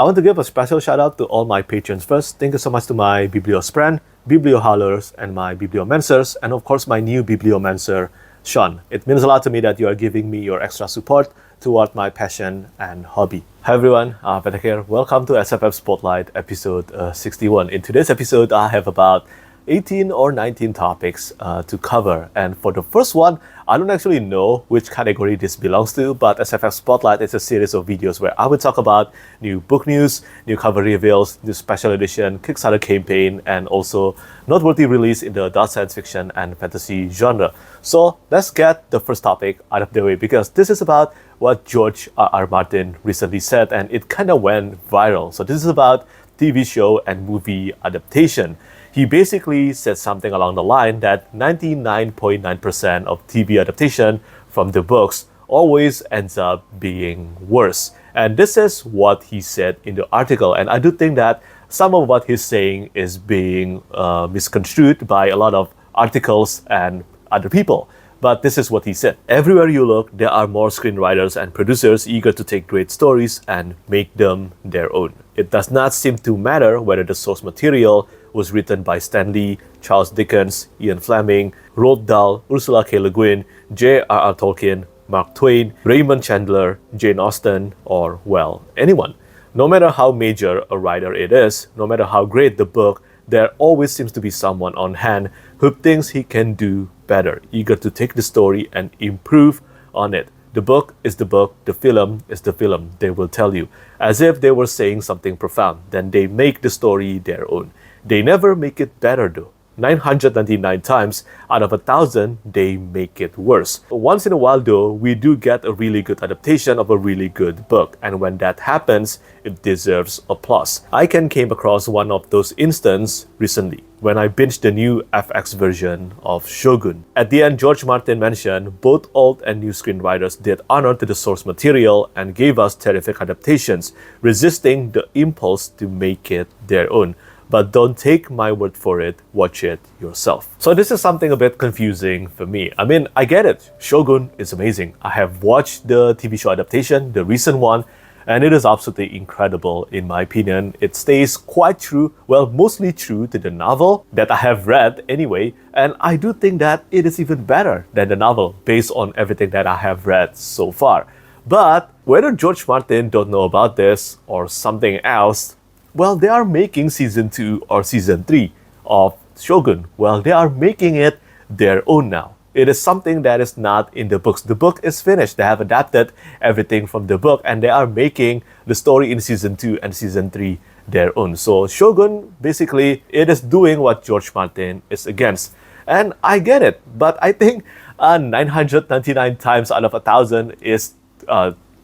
I want to give a special shout out to all my patrons first. Thank you so much to my Bibliospren, Bibliohaulers, and my Bibliomancers, and of course my new Bibliomancer, Shawn. It means a lot to me that you are giving me your extra support toward my passion and hobby. Hi everyone, Peter here. Welcome to SFF Spotlight episode 61. In today's episode, I have about 18 or 19 topics to cover. And for the first one, I don't actually know which category this belongs to, but SFF Spotlight is a series of videos where I will talk about new book news, new cover reveals, new special edition, Kickstarter campaign, and also noteworthy release in the adult science fiction and fantasy genre. So let's get the first topic out of the way, because this is about what George R.R. Martin recently said, and it kind of went viral. So this is about TV show and movie adaptation. He basically said something along the line that 99.9% of TV adaptation from the books always ends up being worse. And this is what he said in the article. And I do think that some of what he's saying is being misconstrued by a lot of articles and other people. But this is what he said. Everywhere you look, there are more screenwriters and producers eager to take great stories and make them their own. It does not seem to matter whether the source material was written by Staehle, Charles Dickens, Ian Fleming, Roald Dahl, Ursula K. Le Guin, J.R.R. Tolkien, Mark Twain, Raymond Chandler, Jane Austen, or, well, anyone. No matter how major a writer it is, no matter how great the book, there always seems to be someone on hand who thinks he can do better, eager to take the story and improve on it. The book is the book, the film is the film, they will tell you. As if they were saying something profound. Then they make the story their own. They never make it better though. 999 times out of 1,000, they make it worse. Once in a while though, we do get a really good adaptation of a really good book. And when that happens, it deserves applause. I came across one of those instances recently when I binged the new FX version of Shogun. At the end, George Martin mentioned both old and new screenwriters did honor to the source material and gave us terrific adaptations, resisting the impulse to make it their own. But don't take my word for it, watch it yourself. So this is something a bit confusing for me. I mean, I get it. Shogun is amazing. I have watched the TV show adaptation, the recent one, and it is absolutely incredible in my opinion. It stays quite true, well, mostly true to the novel that I have read anyway, and I do think that it is even better than the novel based on everything that I have read so far. But whether George Martin don't know about this or something else, well, they are making season 2 or season 3 of Shogun. Well, they are making it their own now. It is something that is not in the books. The book is finished. They have adapted everything from the book and they are making the story in season 2 and season 3 their own. So Shogun, basically, it is doing what George Martin is against. And I get it, but I think 999 times out of 1,000 is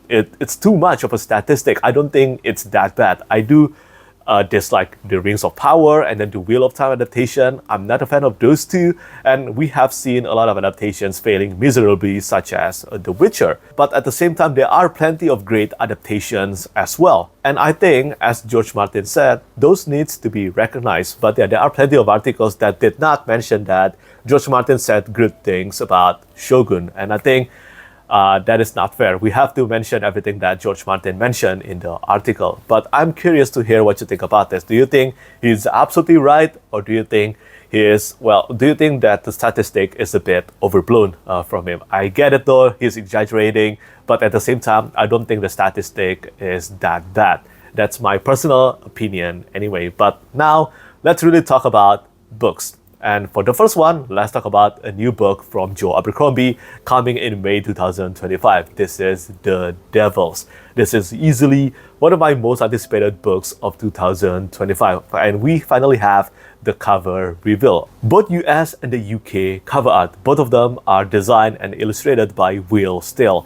it's too much of a statistic. I don't think it's that bad. I do dislike the Rings of Power and then the Wheel of Time adaptation. I'm not a fan of those two, and we have seen a lot of adaptations failing miserably, such as The Witcher. But at the same time, there are plenty of great adaptations as well. And I think, as George Martin said, those needs to be recognized. But yeah, there are plenty of articles that did not mention that George Martin said good things about Shogun. And I think that is not fair. We have to mention everything that George Martin mentioned in the article. But I'm curious to hear what you think about this. Do you think he's absolutely right? Or do you think do you think that the statistic is a bit overblown from him? I get it though, he's exaggerating. But at the same time, I don't think the statistic is that bad. That's my personal opinion anyway. But now, let's really talk about books. And for the first one, let's talk about a new book from Joe Abercrombie coming in May 2025. This is The Devils. This is easily one of my most anticipated books of 2025. And we finally have the cover reveal. Both US and the UK cover art, both of them are designed and illustrated by Will Staehle.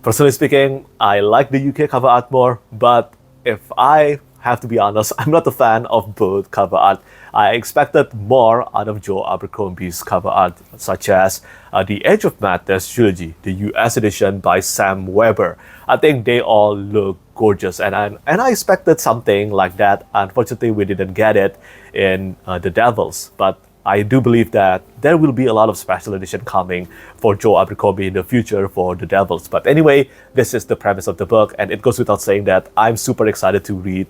Personally speaking, I like the UK cover art more, but if I have to be honest, I'm not a fan of both cover art. I expected more out of Joe Abercrombie's cover art, such as the Edge of Madness trilogy, the US edition by Sam Weber. I think they all look gorgeous, and I expected something like that. Unfortunately, we didn't get it in The Devils. But I do believe that there will be a lot of special edition coming for Joe Abercrombie in the future for the Devils. But anyway, this is the premise of the book, and it goes without saying that I'm super excited to read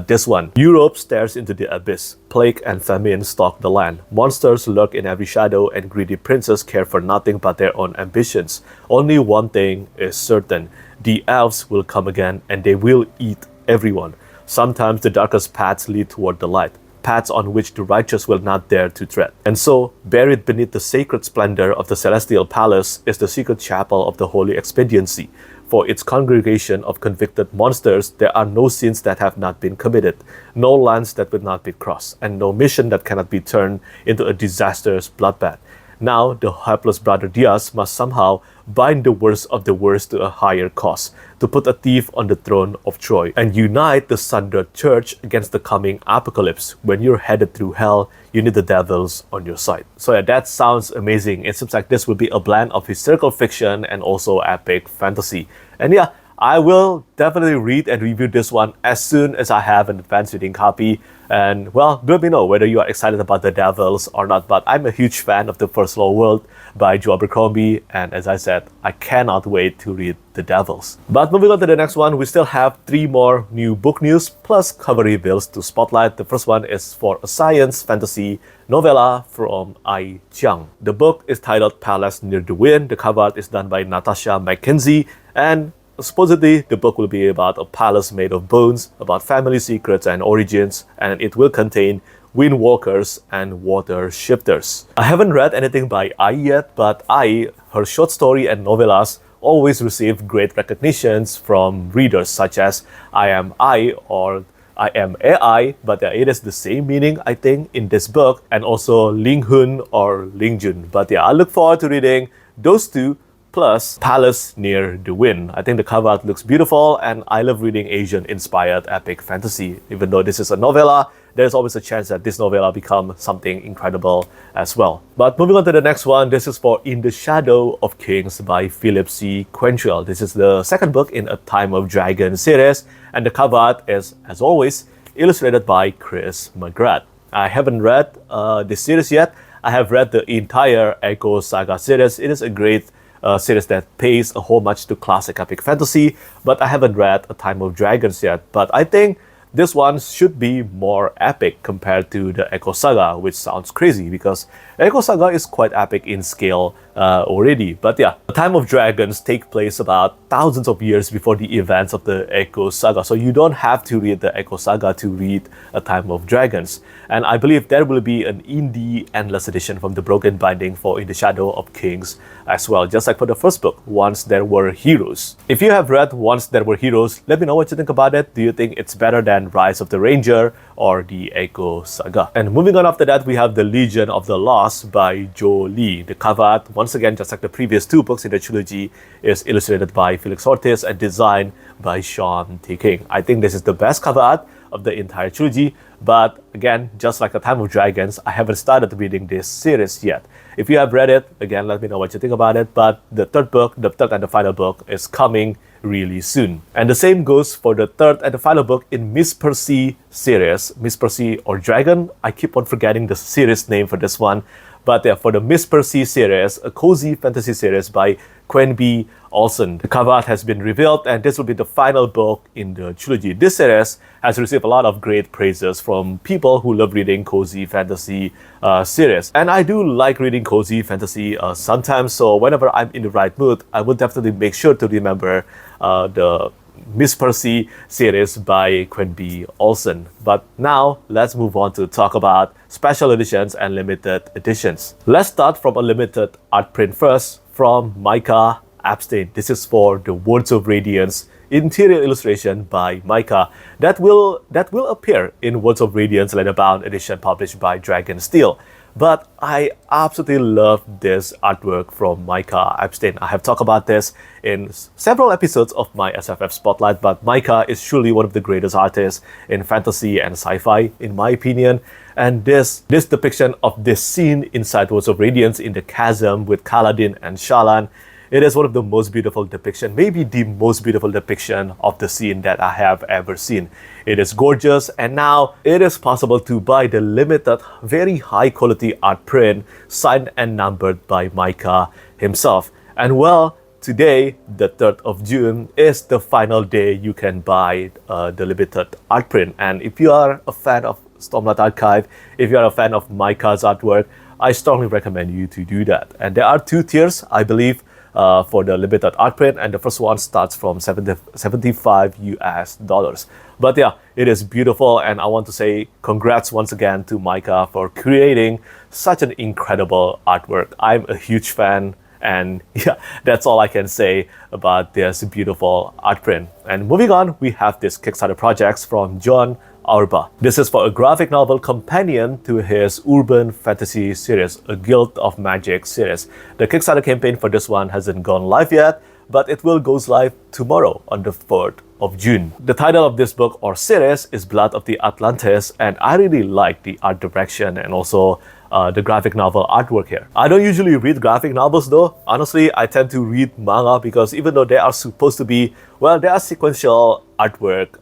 this one. Europe stares into the abyss. Plague and famine stalk the land. Monsters lurk in every shadow, and greedy princes care for nothing but their own ambitions. Only one thing is certain. The elves will come again, and they will eat everyone. Sometimes the darkest paths lead toward the light, paths on which the righteous will not dare to tread. And so, buried beneath the sacred splendor of the celestial palace is the secret chapel of the Holy Expediency. For its congregation of convicted monsters, there are no sins that have not been committed, no lands that will not be crossed, and no mission that cannot be turned into a disastrous bloodbath. Now, the helpless brother Diaz must somehow bind the worst of the worst to a higher cause, to put a thief on the throne of Troy, and unite the sundered church against the coming apocalypse. When you're headed through hell, you need the devils on your side. So yeah, that sounds amazing. It seems like this will be a blend of historical fiction and also epic fantasy. And yeah, I will definitely read and review this one as soon as I have an advanced reading copy. And well, let me know whether you are excited about the Devils or not. But I'm a huge fan of The First Law World by Joe Abercrombie. And as I said, I cannot wait to read The Devils. But moving on to the next one, we still have 3 more new book news plus cover reveals to spotlight. The first one is for a science fantasy novella from Jiang. The book is titled Palace Near the Wind. The cover art is done by Natasha Mackenzie, and supposedly, the book will be about a palace made of bones, about family secrets and origins, and it will contain windwalkers and water shifters. I haven't read anything by Ai yet, but Ai, her short story and novellas always receive great recognitions from readers, such as I Am I or I Am AI, but it is the same meaning, I think, in this book, and also Ling Hun or Ling Jun. But yeah, I look forward to reading those two, plus Palace Near the Wind. I think the cover art looks beautiful, and I love reading Asian-inspired epic fantasy. Even though this is a novella, there's always a chance that this novella become something incredible as well. But moving on to the next one, this is for In the Shadow of Kings by Philip C. Quaintrell. This is the second book in a Time of Dragon series, and the cover art is, as always, illustrated by Chris McGrath. I haven't read this series yet. I have read the entire Echo Saga series. It is a great series that pays a homage to classic epic fantasy, but I haven't read A Time of Dragons yet. But I think this one should be more epic compared to the Echo Saga, which sounds crazy because Echo Saga is quite epic in scale already. But yeah, A Time of Dragons take place about thousands of years before the events of the Echo Saga. So you don't have to read the Echo Saga to read A Time of Dragons. And I believe there will be an indie endless edition from the Broken Binding for In the Shadow of Kings as well, just like for the first book, Once There Were Heroes. If you have read Once There Were Heroes, let me know what you think about it. Do you think it's better than Rise of the Ranger or the Echo Saga? And moving on after that, we have The Legion of the Lost by Joe Lee. The cover art, once again, just like the previous 2 books in the trilogy, is illustrated by Felix Ortiz and designed by Shawn T. I think this is the best cover art of the entire trilogy, but again, just like A Time of Dragons, I haven't started reading this series yet. If you have read it, again, let me know what you think about it, but the third and the final book is coming really soon. And the same goes for the third and the final book in Miss Percy series, Miss Percy or Dragon. I keep on forgetting the series name for this one. But yeah, for the Miss Percy series, a cozy fantasy series by Quenby Olson. The cover art has been revealed, and this will be the final book in the trilogy. This series has received a lot of great praises from people who love reading cozy fantasy series. And I do like reading cozy fantasy sometimes, so whenever I'm in the right mood, I will definitely make sure to remember the Miss Percy series by Quenby Olson. But now, let's move on to talk about special editions and limited editions. Let's start from a limited art print first, from Micah Epstein. This is for the Words of Radiance interior illustration by Micah that will appear in Words of Radiance Leatherbound edition published by Dragon Steel. But I absolutely love this artwork from Micah Epstein. I have talked about this in several episodes of my SFF Spotlight, but Micah is surely one of the greatest artists in fantasy and sci-fi, in my opinion. And this depiction of this scene inside Words of Radiance in the chasm with Kaladin and Shallan It is one of the most beautiful depiction, maybe the most beautiful depiction of the scene that I have ever seen. It is gorgeous, and now it is possible to buy the limited, very high quality art print signed and numbered by Micah himself. And well, today, the 3rd of June, is the final day you can buy the limited art print. And if you are a fan of Stormlight Archive, if you are a fan of Micah's artwork, I strongly recommend you to do that. And there are 2 tiers, I believe, for the limited art print, and the first one starts from $75 US. But yeah, it is beautiful, and I want to say congrats once again to Micah for creating such an incredible artwork. I'm a huge fan, and yeah, that's all I can say about this beautiful art print. And moving on, we have this Kickstarter projects from Joe Abercrombie. This is for a graphic novel companion to his urban fantasy series, a Guild of Magic series. The Kickstarter campaign for this one hasn't gone live yet, but it will go live tomorrow on the 4th of June. The title of this book or series is Blood of the Atlantis, and I really like the art direction and also the graphic novel artwork here. I don't usually read graphic novels though. Honestly, I tend to read manga because even though they are supposed to be, well, they are sequential artwork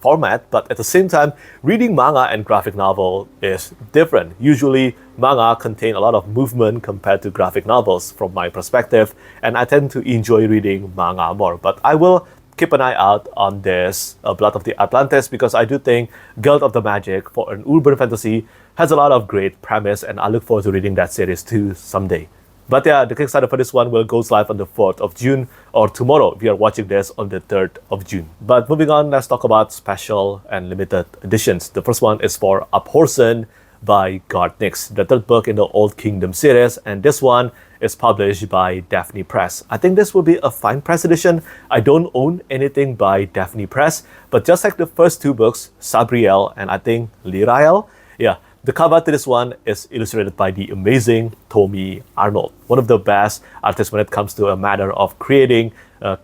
format, but at the same time, reading manga and graphic novel is different. Usually, manga contain a lot of movement compared to graphic novels from my perspective, and I tend to enjoy reading manga more. But I will keep an eye out on this Blood of the Atlantis because I do think Guild of the Magic for an urban fantasy has a lot of great premise, and I look forward to reading that series too someday. But yeah, the Kickstarter for this one will go live on the 4th of June or tomorrow if you are watching this on the 3rd of June. But moving on, let's talk about special and limited editions. The first one is for Abhorsen by Garth Nix, the 3rd book in the Old Kingdom series, and this one is published by Daphne Press. I think this will be a fine press edition. I don't own anything by Daphne Press, but just like the first 2 books, Sabriel and I think Lirael, yeah, the cover to this one is illustrated by the amazing Tommy Arnold, one of the best artists when it comes to a matter of creating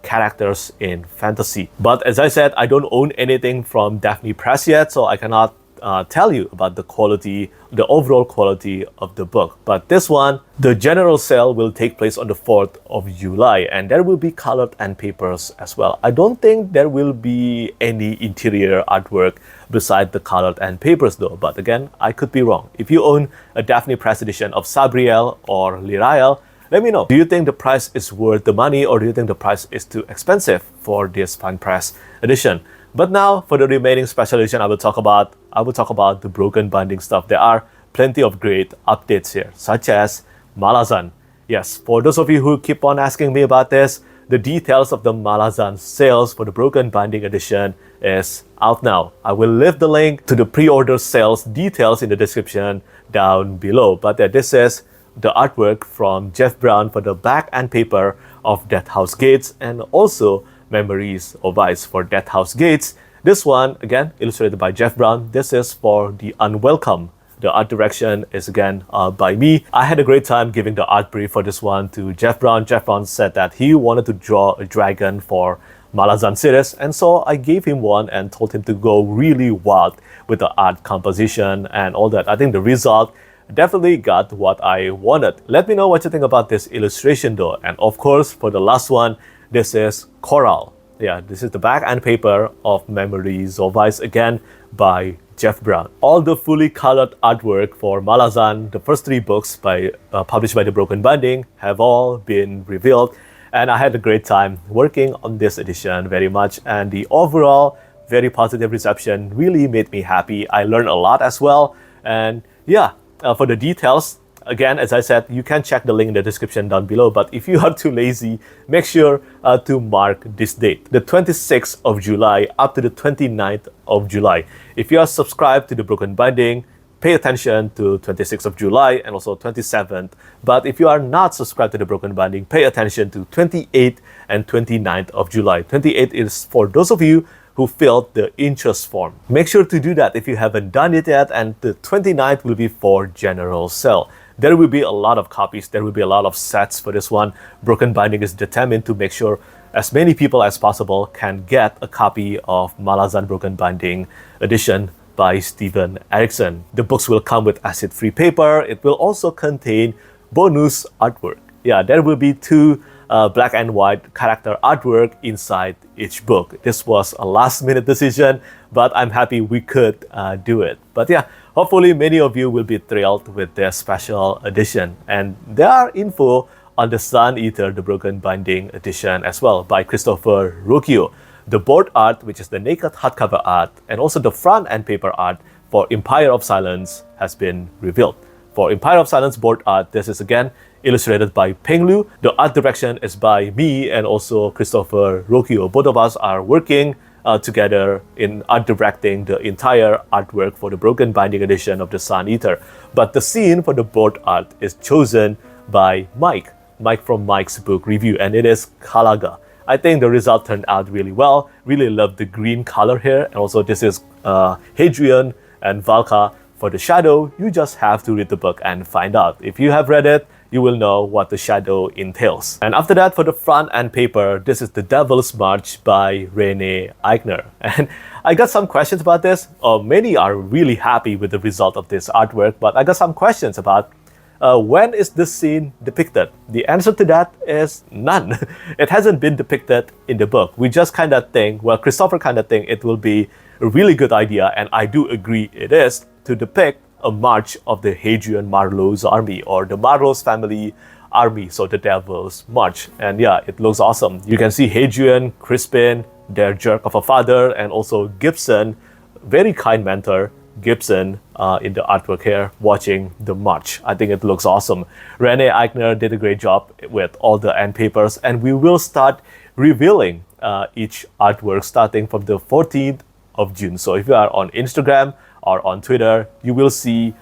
characters in fantasy. But as I said, I don't own anything from Daphne Press yet, so I cannot tell you about the quality, the overall quality of the book. But this one, the general sale will take place on the 4th of July, and there will be colored and papers as well. I don't think there will be any interior artwork beside the colored and papers though, but again, I could be wrong. If you own a Daphne Press edition of Sabriel or Lirael, let me know. Do you think the price is worth the money, or do you think the price is too expensive for this fine press edition? But now, for the remaining special edition, I will talk about the broken binding stuff. There are plenty of great updates here, such as Malazan. Yes, for those of you who keep on asking me about this, the details of the Malazan sales for the broken binding edition is out now. I will leave the link to the pre-order sales details in the description down below. But this is the artwork from Jeff Brown for the back and paper of Death House Gates, and also Memories of Ice for Death House Gates. This one, again, illustrated by Jeff Brown. This is for The Unwelcome. The art direction is again by me. I had a great time giving the art brief for this one to Jeff Brown. Jeff Brown said that he wanted to draw a dragon for Malazan series, and so I gave him one and told him to go really wild with the art composition and all that. I think the result definitely got what I wanted. Let me know what you think about this illustration though. And of course, for the last one, this is Coral. Yeah, this is the back and paper of Memories of Ice, again by Jeff Brown. All the fully colored artwork for Malazan, the first 3 books published by The Broken Binding, have all been revealed, and I had a great time working on this edition very much, and the overall very positive reception really made me happy. I learned a lot as well, and yeah, for the details, again, as I said, you can check the link in the description down below, but if you are too lazy, make sure to mark this date, the 26th of July up to the 29th of July. If you are subscribed to The Broken Binding, pay attention to 26th of July and also 27th. But if you are not subscribed to The Broken Binding, pay attention to 28th and 29th of July. 28th is for those of you who filled the interest form. Make sure to do that if you haven't done it yet, and the 29th will be for general sale. There will be a lot of copies, there will be a lot of sets for this one. Broken Binding is determined to make sure as many people as possible can get a copy of Malazan Broken Binding edition by Steven Erikson. The books will come with acid-free paper. It will also contain bonus artwork. Yeah, there will be 2 black and white character artwork inside each book. This was a last-minute decision, but I'm happy we could do it. But yeah, hopefully many of you will be thrilled with this special edition. And there are info on the Sun Eater, the Broken Binding edition as well by Christopher Ruocchio. The board art, which is the naked hardcover art, and also the front and paper art for Empire of Silence has been revealed. For Empire of Silence board art, this is again illustrated by Peng Lu. The art direction is by me and also Christopher Ruocchio. Both of us are working together in art directing the entire artwork for the Broken Binding edition of the Sun Eater. But the scene for the board art is chosen by Mike from Mike's book review, and it is Gallagher. I think the result turned out really well. Really love the green color here. And also this is Hadrian and Valka for the shadow. You just have to read the book and find out. If you have read it, you will know what the shadow entails. And after that, for the front and paper, this is The Devil's March by Rene Aigner. And I got some questions about this. Many are really happy with the result of this artwork, but I got some questions about when is this scene depicted? The answer to that is none. It hasn't been depicted in the book. We just kind of think, well, Christopher kind of think it will be a really good idea, and I do agree it is, to depict a march of the Hadrian Marlowe's army, or the Marlowe's family army, so the Devil's March. And yeah, it looks awesome. You can see Hadrian, Crispin, their jerk of a father, and also Gibson, very kind mentor, Gibson in the artwork here, watching the march. I think it looks awesome. Rene Aigner did a great job with all the end papers, and we will start revealing each artwork starting from the 14th of June. So if you are on Instagram or on Twitter, you will see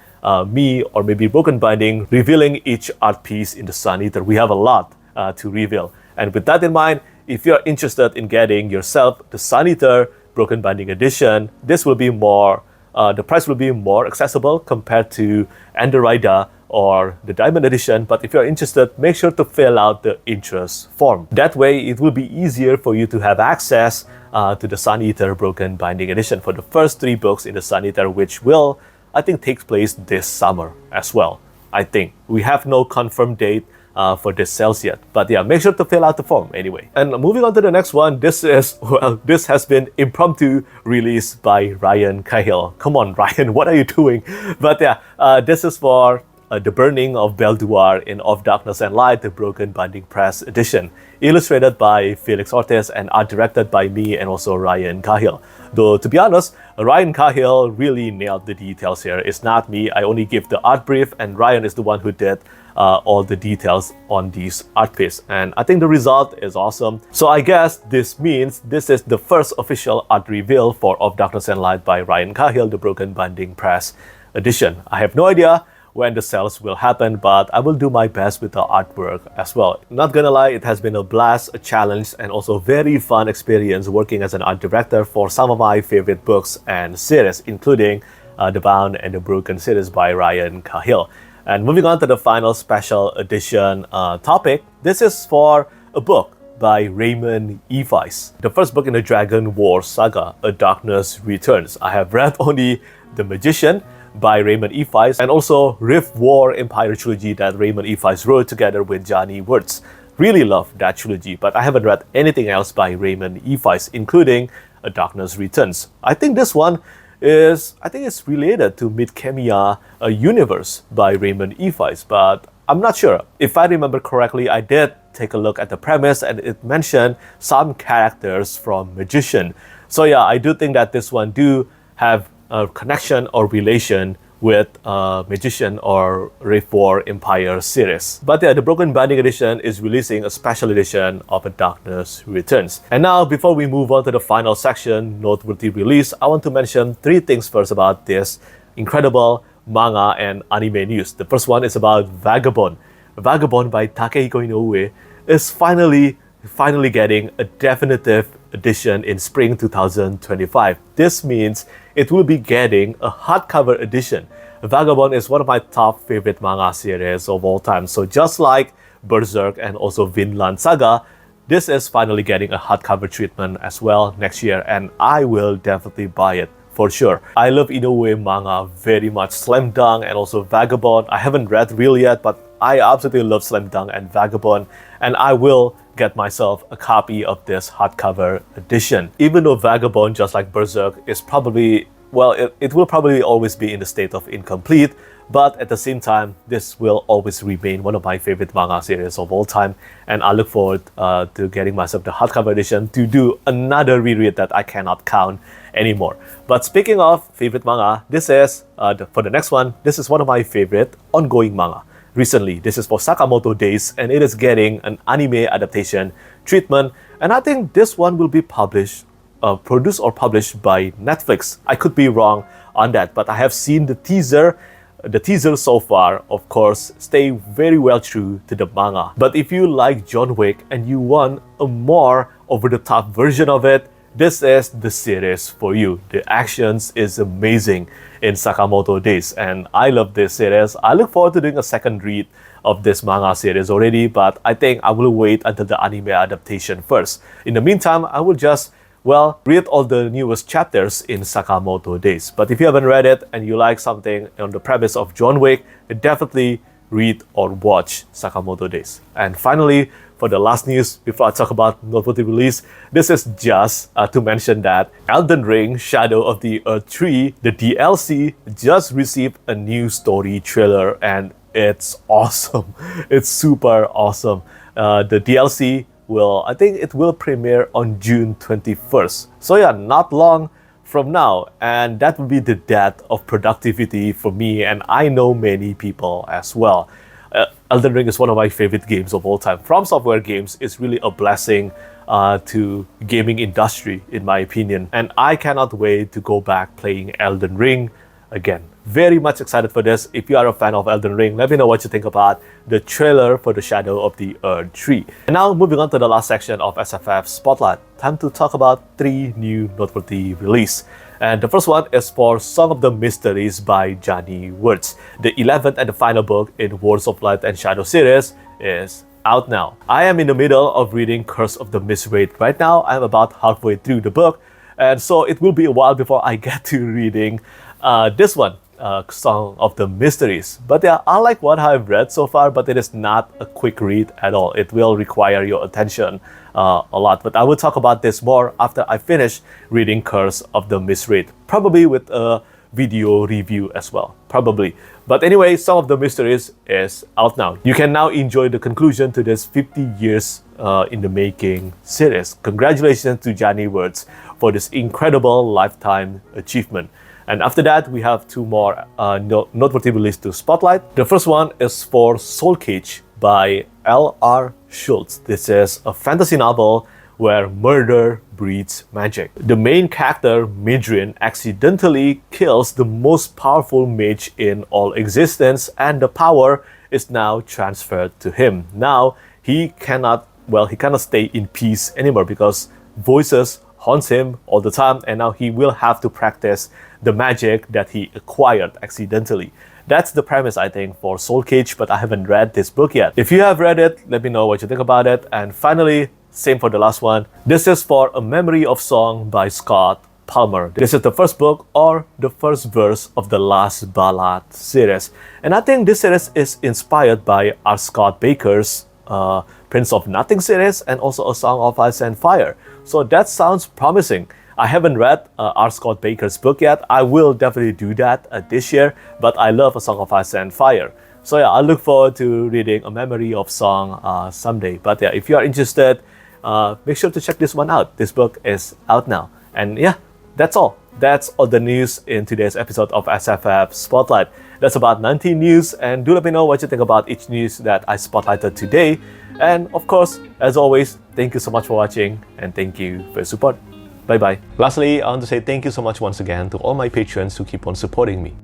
me or maybe Broken Binding revealing each art piece in the Sun Eater. We have a lot to reveal. And with that in mind, if you're interested in getting yourself the Sun Eater Broken Binding edition, this will be more the price will be more accessible compared to Andorida or the Diamond edition. But if you're interested, make sure to fill out the interest form. That way, it will be easier for you to have access to the Sun Eater Broken Binding edition for the first 3 books in the Sun Eater, which will, I think, take place this summer as well. I think we have no confirmed date for this sales yet. But yeah, make sure to fill out the form anyway. And moving on to the next one, this has been impromptu released by Ryan Cahill. Come on, Ryan, what are you doing? But yeah, this is for The Burning of Belduar in Of Darkness and Light, the Broken Binding Press edition, illustrated by Felix Ortiz and art directed by me and also Ryan Cahill. Though, to be honest, Ryan Cahill really nailed the details here. It's not me. I only give the art brief, and Ryan is the one who did all the details on these art piece. And I think the result is awesome. So I guess this means this is the first official art reveal for Of Darkness and Light by Ryan Cahill, the Broken Binding Press edition. I have no idea when the sales will happen, but I will do my best with the artwork as well. Not gonna lie, it has been a blast, a challenge, and also very fun experience working as an art director for some of my favorite books and series, including The Bound and the Broken series by Ryan Cahill. And moving on to the final special edition topic, this is for a book by Raymond Evice. The first book in the Dragon War saga, A Darkness Returns. I have read only The Magician by Raymond Evice and also Rift War Empire trilogy that Raymond Evice wrote together with Johnny Wirtz. Really love that trilogy, but I haven't read anything else by Raymond Evice, including A Darkness Returns. I think this one it's related to Midkemia, a universe by Raymond Evice, but I'm not sure. If I remember correctly, I did take a look at the premise and it mentioned some characters from Magician. So yeah, I do think that this one do have a connection or relation with Magician or Rift War Empire series. But yeah, the Broken Binding edition is releasing a special edition of A Darkness Returns. And now, before we move on to the final section, noteworthy release, I want to mention 3 things first about this incredible manga and anime news. The first one is about Vagabond. Vagabond by Takehiko Inoue is finally getting a definitive edition in spring 2025. This means it will be getting a hardcover edition. Vagabond is one of my top favorite manga series of all time. So just like Berserk and also Vinland Saga, this is finally getting a hardcover treatment as well next year, and I will definitely buy it for sure. I love Inoue manga very much. Slam Dunk and also Vagabond. I haven't read Real yet, but I absolutely love Slam Dunk and Vagabond, and I will get myself a copy of this hardcover edition. Even though Vagabond, just like Berserk, is probably, well, it will probably always be in the state of incomplete, but at the same time, this will always remain one of my favorite manga series of all time, and I look forward to getting myself the hardcover edition to do another reread that I cannot count anymore. But speaking of favorite manga, this is, for the next one, this is one of my favorite ongoing manga. Recently, this is for Sakamoto Days, and it is getting an anime adaptation treatment, and I think this one will be produced or published by Netflix. I could be wrong on that, but I have seen the teaser. The teaser so far, of course, stay very well true to the manga. But if you like John Wick and you want a more over-the-top version of it, this is the series for you. The actions is amazing in Sakamoto Days, and I love this series. I look forward to doing a second read of this manga series already, but I think I will wait until the anime adaptation first. In the meantime, I will just read all the newest chapters in Sakamoto Days. But if you haven't read it and you like something on the premise of John Wick, definitely read or watch Sakamoto Days. And finally, for the last news, before I talk about noteworthy release, this is just to mention that Elden Ring Shadow of the Erdtree, the DLC, just received a new story trailer, and it's awesome. It's super awesome. The DLC I think it will premiere on June 21st. So yeah, not long from now, and that will be the death of productivity for me, and I know many people as well. Elden Ring is one of my favorite games of all time. From Software games is really a blessing to gaming industry, in my opinion, and I cannot wait to go back playing Elden Ring again. Very much excited for this. If you are a fan of Elden Ring, let me know what you think about the trailer for the Shadow of the Erdtree. And now moving on to the last section of SFF Spotlight, time to talk about 3 new noteworthy releases. And the first one is for Song of the Mysteries by Johnny Wirtz. The 11th and the final book in Worlds of Light and Shadow series is out now. I am in the middle of reading Curse of the Mistwraith right now. I'm about halfway through the book, and so it will be a while before I get to reading this one, Song of the Mysteries. But yeah, I like what I've read so far, but it is not a quick read at all. It will require your attention a lot. But I will talk about this more after I finish reading Curse of the Mistwraith, probably with a video review as well, probably. But anyway, Song of the Mysteries is out now. You can now enjoy the conclusion to this 50 years in the making series. Congratulations to Johnny Wirtz for this incredible lifetime achievement. And after that, we have 2 more noteworthy releases to spotlight. The first one is for Soul Cage by L.R. Schultz. This is a fantasy novel where murder breeds magic. The main character, Midrin, accidentally kills the most powerful mage in all existence, and the power is now transferred to him. Now, he cannot stay in peace anymore because voices haunts him all the time, and now he will have to practice the magic that he acquired accidentally. That's the premise, I think, for Soul Cage, but I haven't read this book yet. If you have read it, let me know what you think about it. And finally, same for the last one. This is for A Memory of Song by Scott Palmer. This is the first book or the first verse of the Last Ballad series. And I think this series is inspired by R. Scott Baker's Prince of Nothing series and also A Song of Ice and Fire. So that sounds promising. I haven't read R. Scott Baker's book yet. I will definitely do that this year, but I love A Song of Ice and Fire. So yeah, I look forward to reading A Memory of Song someday. But yeah, if you are interested, make sure to check this one out. This book is out now. And yeah, that's all. That's all the news in today's episode of SFF Spotlight. That's about 19 news, and do let me know what you think about each news that I spotlighted today. And of course, as always, thank you so much for watching, and thank you for your support. Bye-bye. Lastly, I want to say thank you so much once again to all my patrons who keep on supporting me.